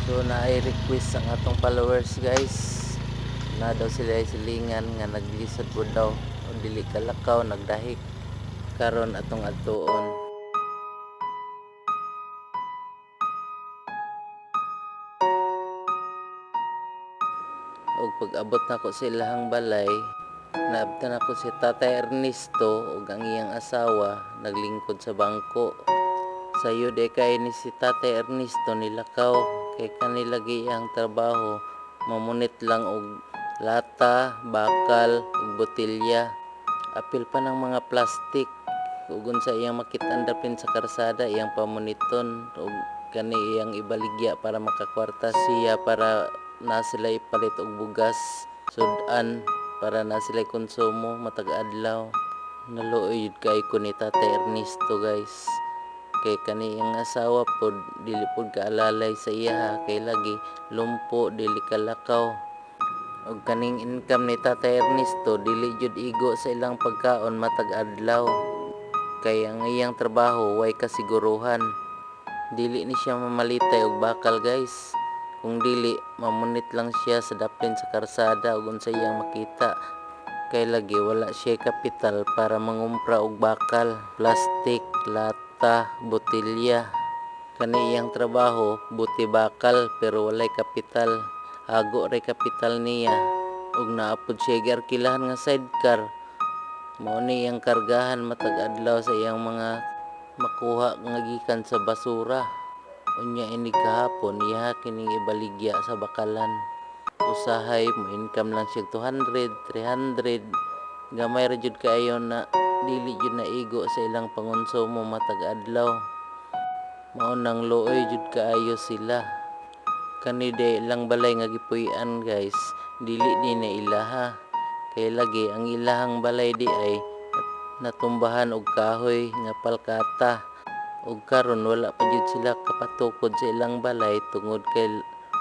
So na-request ang atong followers guys. Na daw sila ay silingan nga naglisod po daw o dili kalakaw nagdahik karon atong adtuon. Og pag-abot nako sa ilahang balay, naabtan ako si Tatay Ernesto ug ang iyang asawa naglingkod sa bangko. Sayo de kay ni si Tatay Ernesto nilakaw kay kanila giyang trabaho mamunit lang og lata, bakal ug botelya. Apil pa ng mga plastik ug unsa iyang makit-an dapin sa karsada iyang pamuniton ug kani iyang ibaligya para makakwarta siya para na sila ipalit og bugas sudan para na sila konsumo matag adlaw. Naluoy yun kay ko ni Tatay Ernesto guys kay kani ang asawa pod dili pod kaalalay sa iya kay lagi lumpo dili kalakaw ug kaning income ni Tatay Ernesto dili jud igo sa ilang pagkaon matag adlaw kay ang iyang trabaho way kasiguruhan. Dili ni siya mamalitay og bakal guys, kung dili mamunit lang siya sa daplin sa karsada ug unsa iyang makita kay lagi wala siya kapital para mangumpra og bakal, plastik, lata, botelya. Kani iyang trabaho buti bakal pero walay kapital, hago ray kapital niya ug naapod siya giarkilahan nga sidecar. Mao ni iyang kargahan matag adlaw sa iyang mga makuha nga gikan sa basura. Unya ini kahapon iya kining ibaligya sa bakalan. Usahay mo income lang siya 200, 300. Gamay ra jud kaayo na dili jud naigo sa ilang pangonsumo matag adlaw. Mao nang luoy jud kaayo sila. Kani de lang balay nga gipuy-an guys, dili din na ilaha. Kay lagi ang ilahang balay di ay natumbahan og kahoy nga palkata ug karon wala pa jud sila kapatukod sa ilang balay tungod kay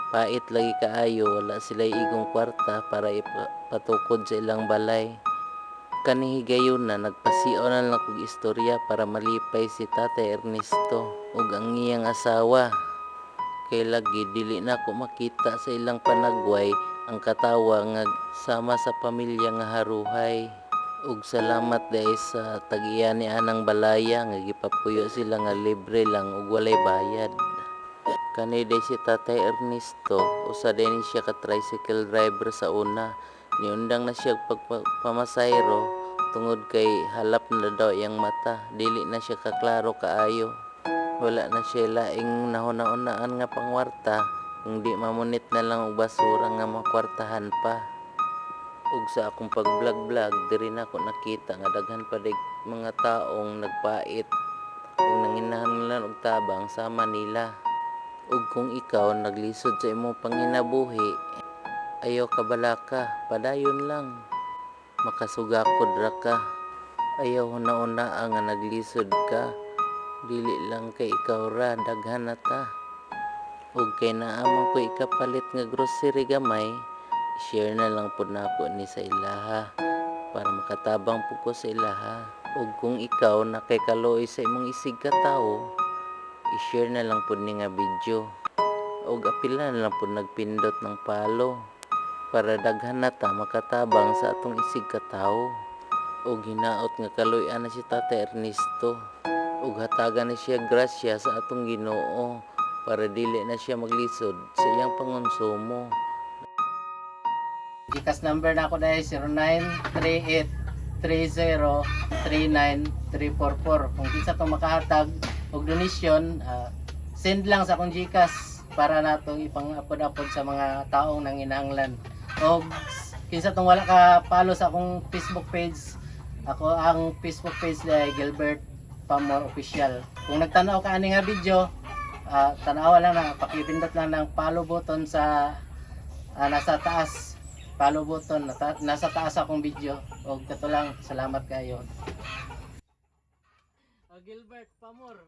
pait lagi kaayo wala sila igong kwarta para ipatukod sa ilang balay. Kani higayon na nagpasiaw na lang kog istorya para malipay si Tatay Ernesto ug ang iyang asawa kay lagi dili na ako makita sa ilang panagway ang katawa nga sama sa pamilya nga haruhay. Ug salamat dahil sa tag-iya ni anang balaya nga gipapuyo sila nga libre lang ug walay bayad. Kani day si Tatay Ernesto usa din siya ka tricycle driver sa una, niundang na siya pagpamasayro tungod kay halap na daw iyang mata, dili na siya kaklaro kaayo. Wala na siya laing nahuna-unaan nga pangwarta kung di mamunit na lang og basura nga makwartahan pa. Ug sa akong pag-vlog diri na ako nakita nga daghan pa dig mga taong nagpait ug nanginahanglan og tabang sa Manila. Ug kung ikaw naglisod sa imong panginabuhi, ayaw kabalaka, padayon lang. Makasugakod ra ka. Ayaw huna-una nga naglisod ka. Dili lang kay ikaw ra daghan na ta. Ug kay naamang ko ikapalit nga grocery gamay, share na lang po nako ni sa ilaha para makatabang po ko sa ilaha. Ug kung ikaw na kay kaluoy sa imong isig ka tawo, i-share na lang po ni nga video. Ug apila na lang po nagpindot ng follow para daghan na ta makatabang sa atong isig ka tawo. Ug hinaot nga kaluy-an na si Tatay Ernesto ug hatagan na siya grasya sa atong Ginoo para dili na siya maglisod sa iyang pangonsumo. Gcash number na ako dahil 0938-30-39344. Kung kinsa itong makahatag og donation, send lang sa akong Gcash para natong ipang-upload sa mga taong nanginahanglan. O kinsa itong wala ka follow sa akong Facebook page, ako ang Facebook page dahil Gilbert Pamor Official. Kung nagtanaw ka ani nga video, tanawa lang na, pakipindot lang ng follow button sa nasa taas. Follow button nasa taas akong video. O kato lang, salamat kayo. Gilbert Pamor.